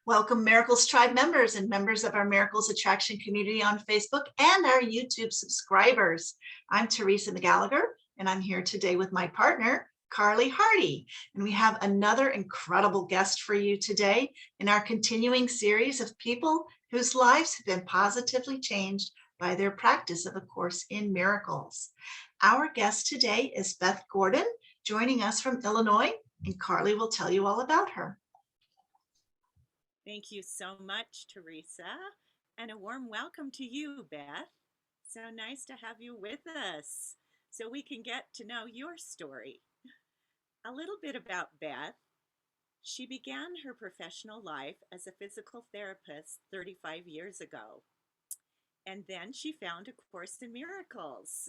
Welcome Miracles Tribe members and members of our Miracles Attraction community on Facebook and our YouTube subscribers. I'm Teresa McGallagher, and I'm here today with my partner, Carly Hardy. And we have another incredible guest for you today in our continuing series of people whose lives have been positively changed by their practice of A Course in Miracles. Our guest today is Beth Gordon, joining us from Illinois, and Carly will tell you all about her. Thank you so much, Teresa, and a warm welcome to you, Beth. So nice to have you with us so we can get to know your story. A little bit about Beth. She began her professional life as a physical therapist 35 years ago. And then she found A Course in Miracles.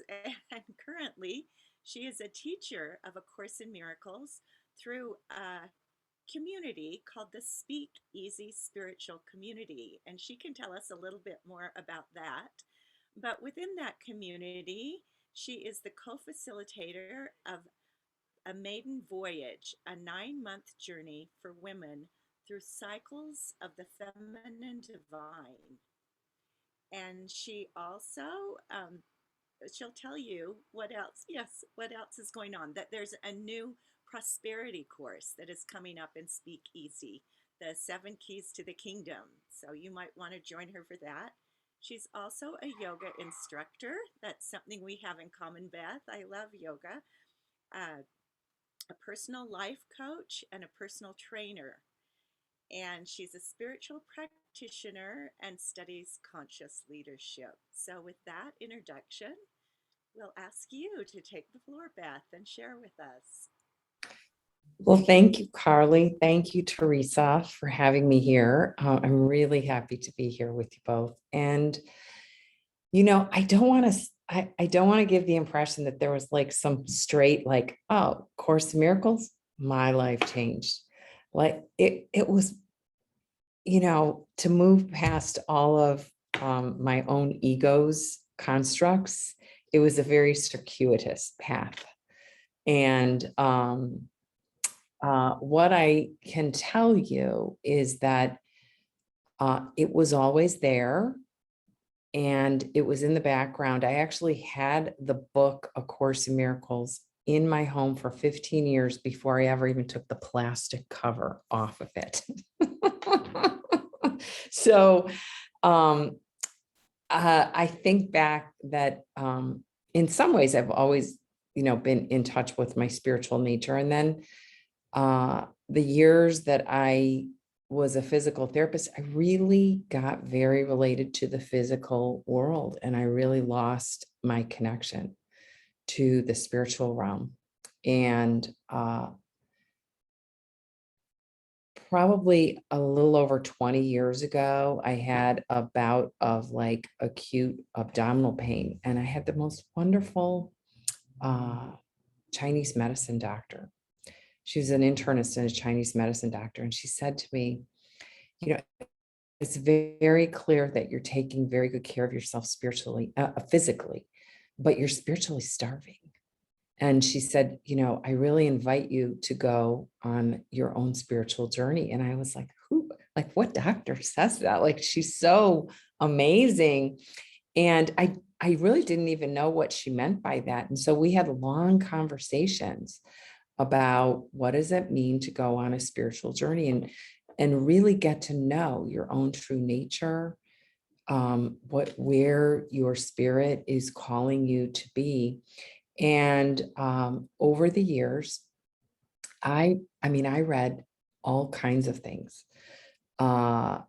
And currently, she is a teacher of A Course in Miracles through a community called the Speakeasy Spiritual Community, and she can tell us a little bit more about that. But within that community, she is the co-facilitator of a Maiden Voyage, a 9-month journey for women through cycles of the feminine divine. And she also she'll tell you what else is going on, that there's a new prosperity course that is coming up in Speakeasy, the 7 Keys to the Kingdom. So you might want to join her for that. She's also a yoga instructor. That's something we have in common, Beth. I love yoga. A personal life coach and a personal trainer. And she's a spiritual practitioner and studies conscious leadership. So with that introduction, we'll ask you to take the floor, Beth, and share with us. Well, thank you, Carly. Thank you, Teresa, for having me here. I'm really happy to be here with you both. And, I don't want to give the impression that there was like some straight, like, oh, Course in Miracles, my life changed. Like it was, to move past all of my own ego's constructs. It was a very circuitous path. And, what I can tell you is that it was always there and it was in the background. I actually had the book, A Course in Miracles, in my home for 15 years before I ever even took the plastic cover off of it. So I think back that in some ways I've always, been in touch with my spiritual nature. And then the years that I was a physical therapist, I really got very related to the physical world, and I really lost my connection to the spiritual realm. And probably a little over 20 years ago, I had a bout of like acute abdominal pain, and I had the most wonderful Chinese medicine doctor. She was an internist and a Chinese medicine doctor. And she said to me, it's very clear that you're taking very good care of yourself spiritually, physically, but you're spiritually starving. And she said, I really invite you to go on your own spiritual journey. And I was like, who, like what doctor says that? Like, she's so amazing. And I really didn't even know what she meant by that. And so we had long conversations about what does it mean to go on a spiritual journey and really get to know your own true nature, where your spirit is calling you to be. And over the years, I read all kinds of things, on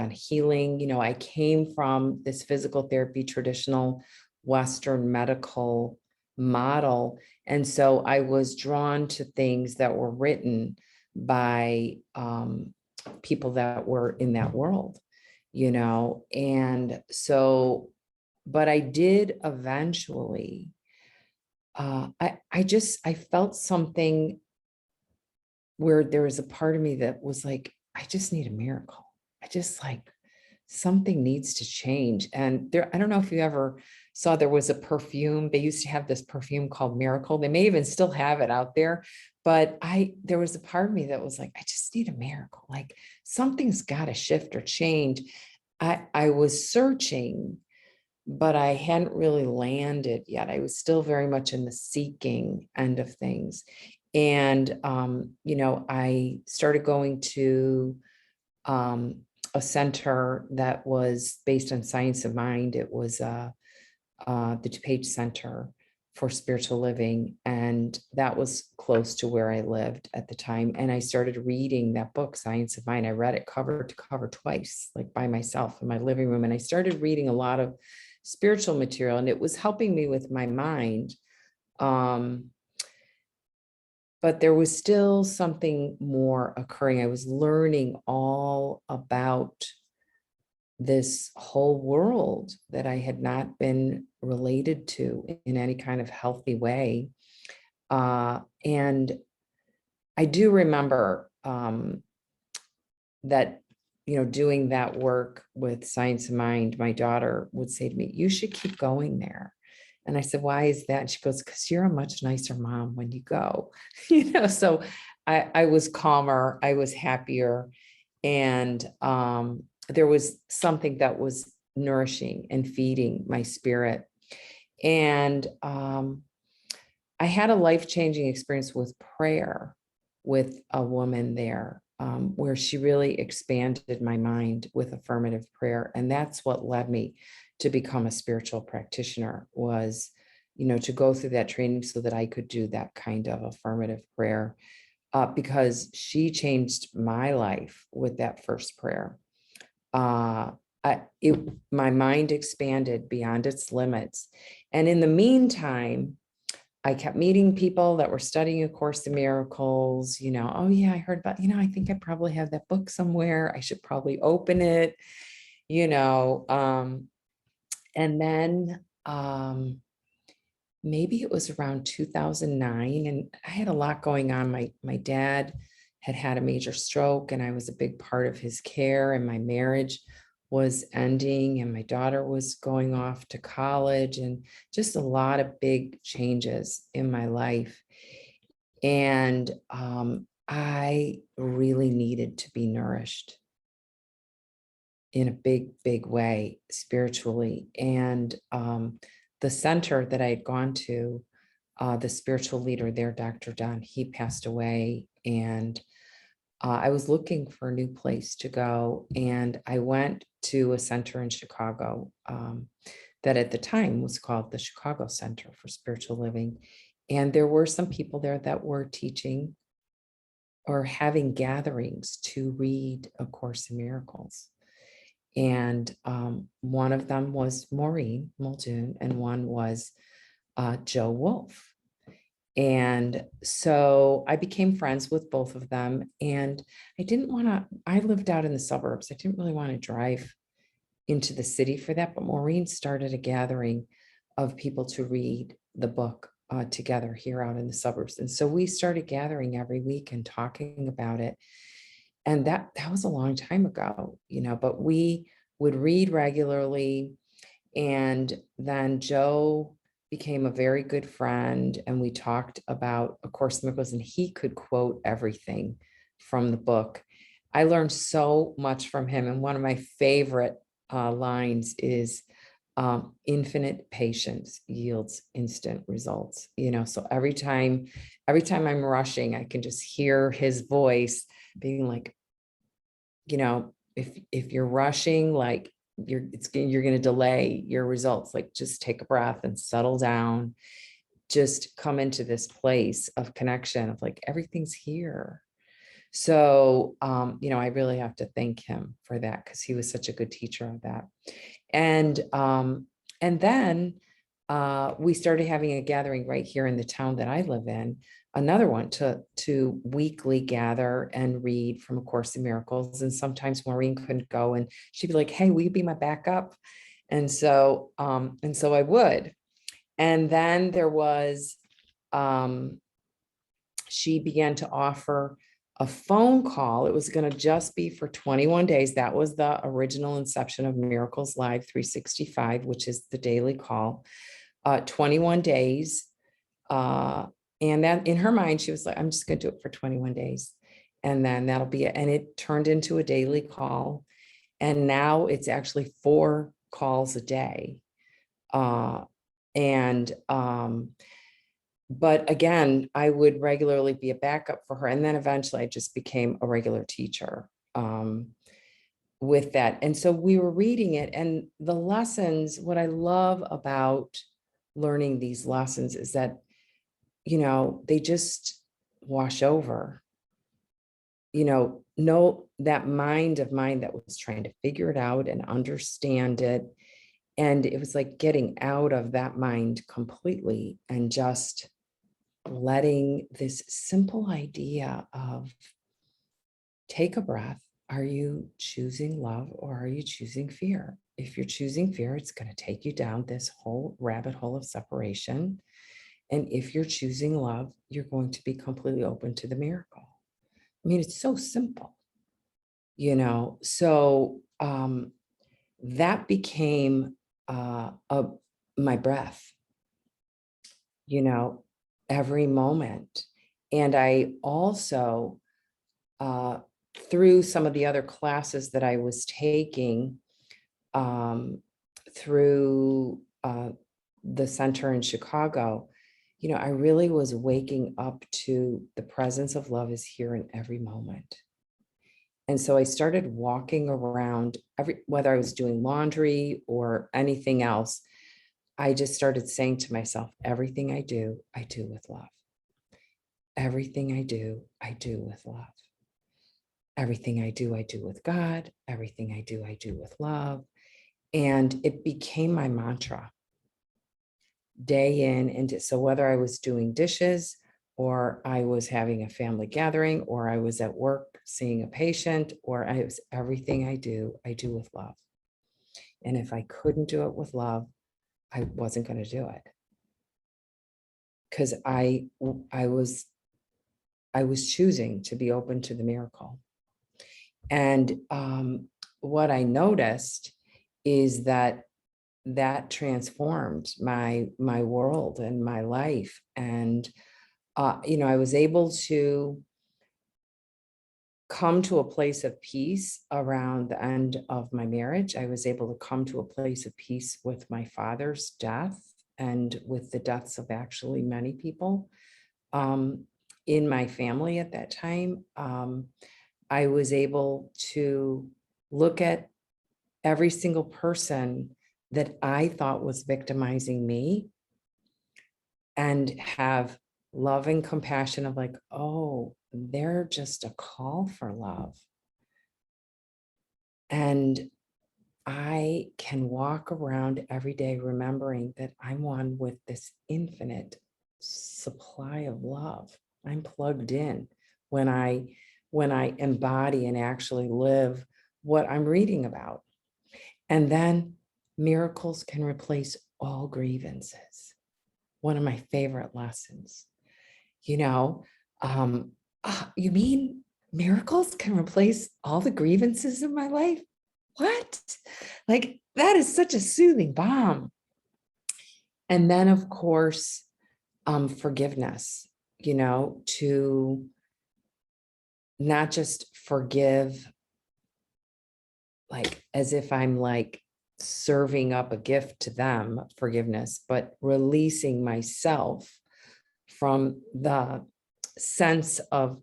healing. I came from this physical therapy, traditional Western medical model. And so I was drawn to things that were written by people that were in that world, and so, but I did eventually, I felt something where there was a part of me that was like, I just need a miracle. I just like, something needs to change. And there, I don't know if you ever saw, there was a perfume. They used to have this perfume called Miracle. They may even still have it out there, but there was a part of me that was like, I just just need a miracle. Like something's got to shift or change. I was searching, but I hadn't really landed yet. I was still very much in the seeking end of things. And, I started going to a center that was based on science of mind. It was the DuPage Center for Spiritual Living. And that was close to where I lived at the time. And I started reading that book, Science of Mind. I read it cover to cover twice, like by myself in my living room. And I started reading a lot of spiritual material, and it was helping me with my mind. But there was still something more occurring. I was learning all about this whole world that I had not been related to in any kind of healthy way. And I do remember that, doing that work with Science of Mind, my daughter would say to me, you should keep going there. And I said, why is that? And she goes, because you're a much nicer mom when you go, so I was calmer, I was happier. And there was something that was nourishing and feeding my spirit. And I had a life-changing experience with prayer with a woman there, where she really expanded my mind with affirmative prayer. And that's what led me to become a spiritual practitioner, was, to go through that training so that I could do that kind of affirmative prayer, because she changed my life with that first prayer. My mind expanded beyond its limits. And in the meantime, I kept meeting people that were studying A Course in Miracles, oh yeah, I heard about, I think I probably have that book somewhere. I should probably open it, and then maybe it was around 2009, and I had a lot going on. My dad had a major stroke, and I was a big part of his care, and my marriage was ending, and my daughter was going off to college, and just a lot of big changes in my life. And I really needed to be nourished in a big, big way spiritually. And the center that I had gone to, the spiritual leader there, Dr. Don, he passed away. And I was looking for a new place to go. And I went to a center in Chicago that at the time was called the Chicago Center for Spiritual Living. And there were some people there that were teaching or having gatherings to read A Course in Miracles. And one of them was Maureen Muldoon, and one was Joe Wolf. And so I became friends with both of them. And I lived out in the suburbs. I didn't really want to drive into the city for that, but Maureen started a gathering of people to read the book together here out in the suburbs. And so we started gathering every week and talking about it. And that was a long time ago, but we would read regularly. And then Joe became a very good friend, and we talked about A Course in Miracles, and he could quote everything from the book. I learned so much from him. And one of my favorite lines is, infinite patience yields instant results. So every time I'm rushing, I can just hear his voice being like, if you're rushing, like you're going to delay your results. Like, just take a breath and settle down. Just come into this place of connection of like, everything's here. So, I really have to thank him for that, because he was such a good teacher of that. And then we started having a gathering right here in the town that I live in, another one to weekly gather and read from A Course in Miracles. And sometimes Maureen couldn't go, and she'd be like, hey, will you be my backup? And so I would. And then there was, she began to offer a phone call. It was going to just be for 21 days. That was the original inception of Miracles Live 365, which is the daily call, 21 days. And that in her mind, she was like, I'm just going to do it for 21 days. And then that'll be it. And it turned into a daily call. And now it's actually 4 calls a day. But again, I would regularly be a backup for her. And then eventually I just became a regular teacher with that. And so we were reading it, and the lessons, what I love about learning these lessons is that, they just wash over, that mind of mine that was trying to figure it out and understand it. And it was like getting out of that mind completely and just letting this simple idea of take a breath. Are you choosing love or are you choosing fear? If you're choosing fear, it's going to take you down this whole rabbit hole of separation. And if you're choosing love, you're going to be completely open to the miracle. I mean, it's so simple, so that became my breath, every moment. And I also, through some of the other classes that I was taking, through the center in Chicago, I really was waking up to the presence of love is here in every moment. And so I started walking around whether I was doing laundry or anything else, I just started saying to myself, everything I do with love. Everything I do with love. Everything I do with God. Everything I do with love. And it became my mantra day in and so whether I was doing dishes or I was having a family gathering or I was at work seeing a patient or I was everything I do with love. And if I couldn't do it with love, I wasn't going to do it. Because I was choosing to be open to the miracle. And what I noticed is that transformed my world and my life. And, I was able to come to a place of peace around the end of my marriage. I was able to come to a place of peace with my father's death and with the deaths of actually many people in my family at that time. I was able to look at every single person that I thought was victimizing me and have love and compassion of like, oh, they're just a call for love. And I can walk around every day remembering that I'm one with this infinite supply of love. I'm plugged in when I embody and actually live what I'm reading about. And then miracles can replace all grievances. One of my favorite lessons, you mean miracles can replace all the grievances in my life? What? Like, that is such a soothing balm. And then, of course, forgiveness, to not just forgive like as if I'm like serving up a gift to them, forgiveness, but releasing myself from the sense of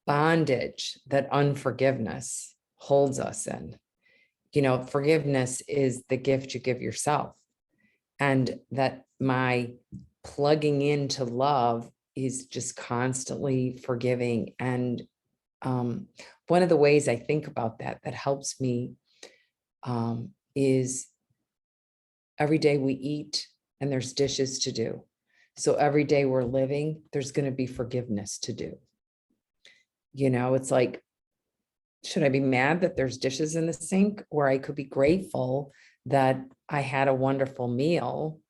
bondage that unforgiveness holds us in. Forgiveness is the gift you give yourself. And that my plugging into love is just constantly forgiving. And one of the ways I think about that helps me is every day we eat and there's dishes to do. So every day we're living, there's going to be forgiveness to do. It's like, should I be mad that there's dishes in the sink? Or I could be grateful that I had a wonderful meal.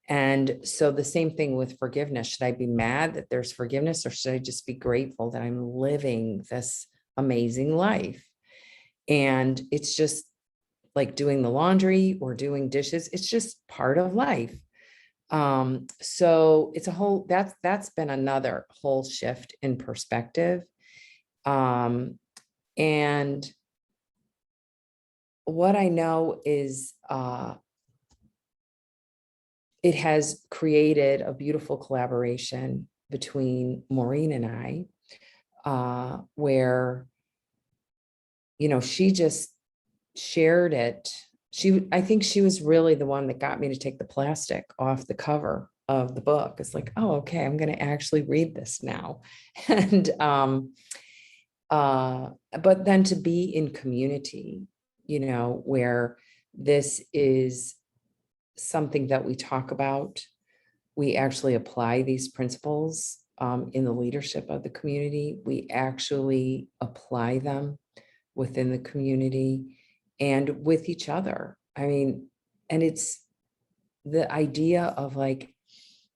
And so the same thing with forgiveness. Should I be mad that there's forgiveness, or should I just be grateful that I'm living this amazing life? And it's just like doing the laundry or doing dishes. It's just part of life. So it's a whole, that's been another whole shift in perspective. And what I know is it has created a beautiful collaboration between Maureen and I, where, she just shared it. I think she was really the one that got me to take the plastic off the cover of the book. It's like, oh, okay, I'm going to actually read this now. And, but then to be in community, where this is something that we talk about, we actually apply these principles in the leadership of the community. We actually apply them within the community and with each other. I mean, and it's the idea of like,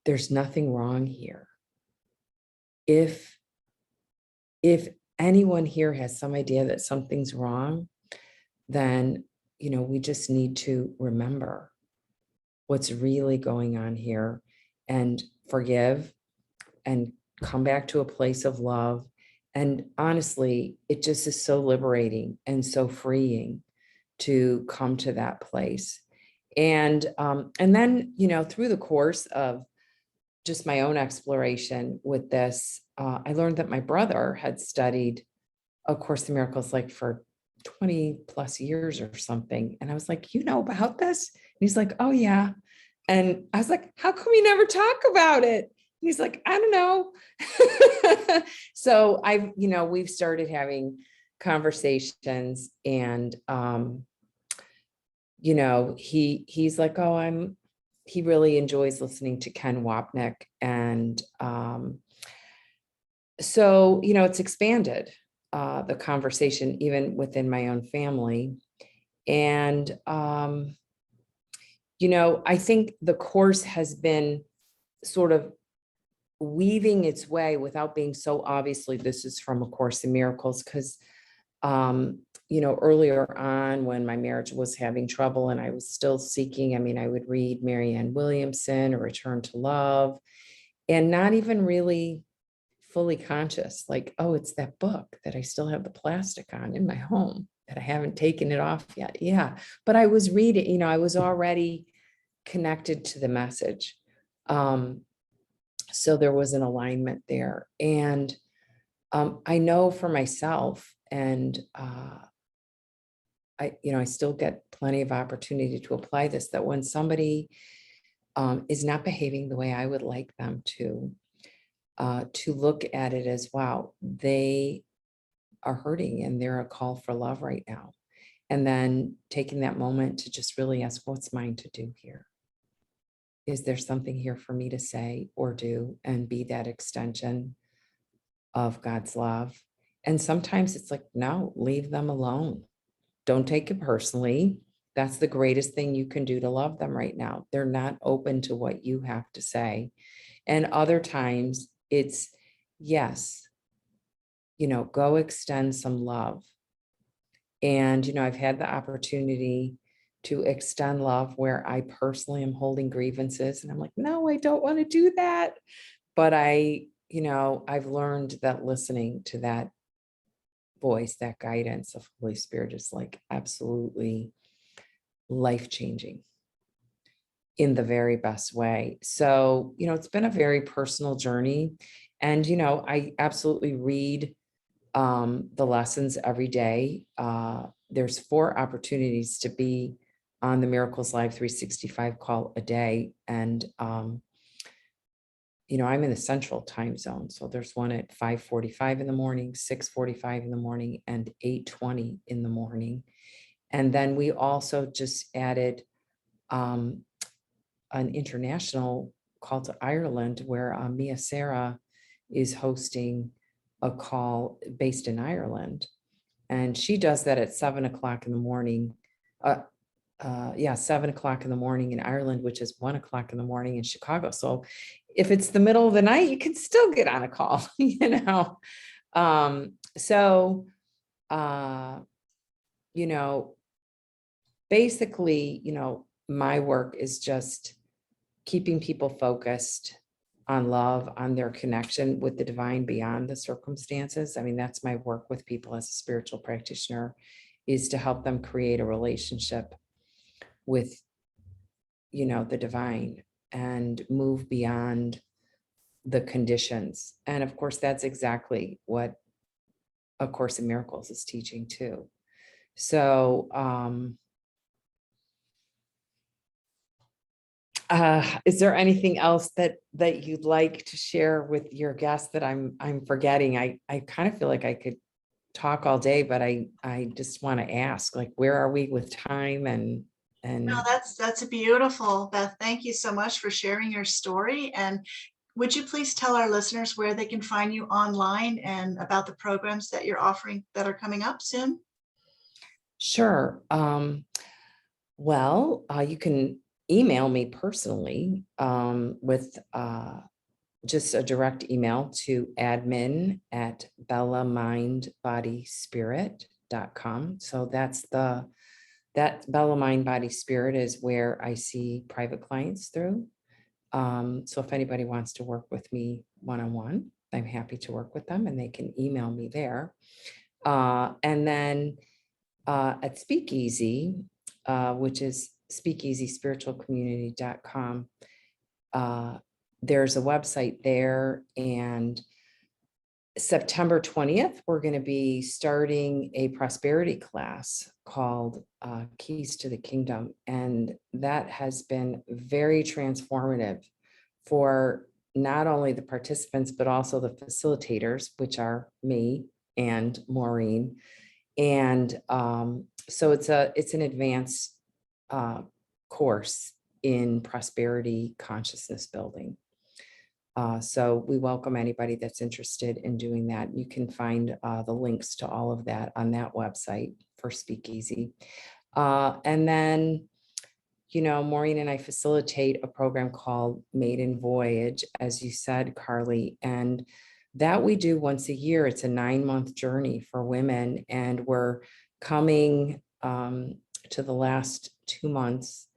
there's nothing wrong here. If anyone here has some idea that something's wrong, then, we just need to remember what's really going on here and forgive and come back to a place of love. And honestly, it just is so liberating and so freeing to come to that place. And then, through the course of just my own exploration with this, I learned that my brother had studied A Course in Miracles like for 20 plus years or something. And I was like, you know about this? And he's like, oh yeah. And I was like, how come we never talk about it? And he's like, I don't know. So we've started having conversations, and he's like, oh, he really enjoys listening to Ken Wapnick. And so, it's expanded the conversation even within my own family. And, I think the course has been sort of weaving its way without being so obviously this is from A Course in Miracles, because earlier on when my marriage was having trouble and I was still seeking, I would read Marianne Williamson or Return to Love, and not even really fully conscious, like, oh, it's that book that I still have the plastic on in my home that I haven't taken it off yet. Yeah. But I was reading, I was already connected to the message. So there was an alignment there. And I know for myself, and I still get plenty of opportunity to apply this, that when somebody is not behaving the way I would like them to look at it as, wow, they are hurting and they're a call for love right now. And then taking that moment to just really ask, what's mine to do here? Is there something here for me to say or do and be that extension of God's love? And sometimes it's like, no, leave them alone. Don't take it personally. That's the greatest thing you can do to love them right now. They're not open to what you have to say. And other times it's, yes, go extend some love. And, I've had the opportunity to extend love where I personally am holding grievances. And I'm like, no, I don't want to do that. But I've learned that listening to that voice, that guidance of Holy Spirit is like absolutely life-changing in the very best way. So, it's been a very personal journey. And, I absolutely read the lessons every day. There's 4 opportunities to be on the Miracles Live 365 call a day. And, I'm in the central time zone. So there's one at 5:45 in the morning, 6:45 in the morning, and 8:20 in the morning. And then we also just added an international call to Ireland, where Mia Sarah is hosting a call based in Ireland. And she does that at 7:00 in the morning. 7:00 in the morning in Ireland, which is 1:00 in the morning in Chicago. So if it's the middle of the night, you can still get on a call, basically, my work is just keeping people focused on love, on their connection with the divine beyond the circumstances. I mean, that's my work with people as a spiritual practitioner, is to help them create a relationship with, the divine and move beyond the conditions. And of course, that's exactly what A Course in Miracles is teaching too. So, is there anything else that you'd like to share with your guests that I'm forgetting? I kind of feel like I could talk all day, but I just want to ask, like, where are we with time? And No, that's beautiful, Beth. Thank you so much for sharing your story. And would you please tell our listeners where they can find you online and about the programs that you're offering that are coming up soon? Sure. Well, you can email me personally with just a direct email to admin@bellamindbodyspirit.com. So that Bella Mind Body Spirit is where I see private clients through. So if anybody wants to work with me one-on-one, I'm happy to work with them, and they can email me there. And then at Speakeasy, which is speakeasyspiritualcommunity.com, there's a website there, and September 20th, we're going to be starting a prosperity class called Keys to the Kingdom. And that has been very transformative for not only the participants, but also the facilitators, which are me and Maureen. And so it's an advanced course in prosperity consciousness building. So we welcome anybody that's interested in doing that. You can find the links to all of that on that website for Speakeasy. And then, Maureen and I facilitate a program called Maiden Voyage, as you said, Carly, and that we do once a year. It's a 9-month journey for women, and we're coming to the last 2 months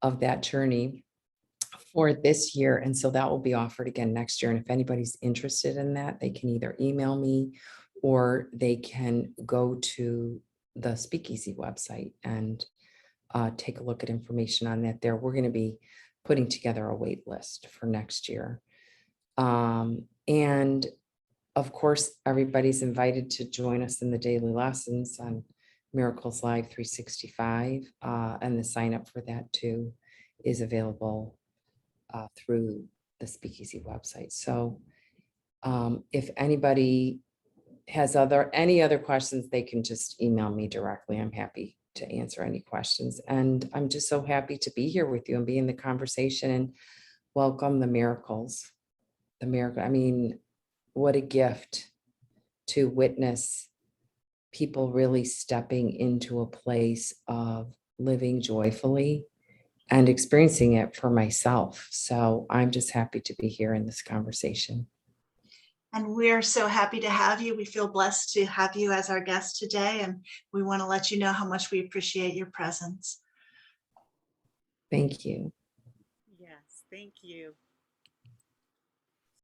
of that journey for this year. And so that will be offered again next year. And if anybody's interested in that, they can either email me or they can go to the Speakeasy website and take a look at information on that there. We're going to be putting together a wait list for next year. And of course, everybody's invited to join us in the daily lessons on Miracles Live 365. And the sign up for that too is available through the Speakeasy website. So if anybody has any other questions, they can just email me directly. I'm happy to answer any questions. And I'm just so happy to be here with you and be in the conversation and welcome the miracles. The miracle. I mean, what a gift to witness people really stepping into a place of living joyfully and experiencing it for myself. So I'm just happy to be here in this conversation. And we're so happy to have you. We feel blessed to have you as our guest today. And we want to let you know how much we appreciate your presence. Thank you. Yes, thank you.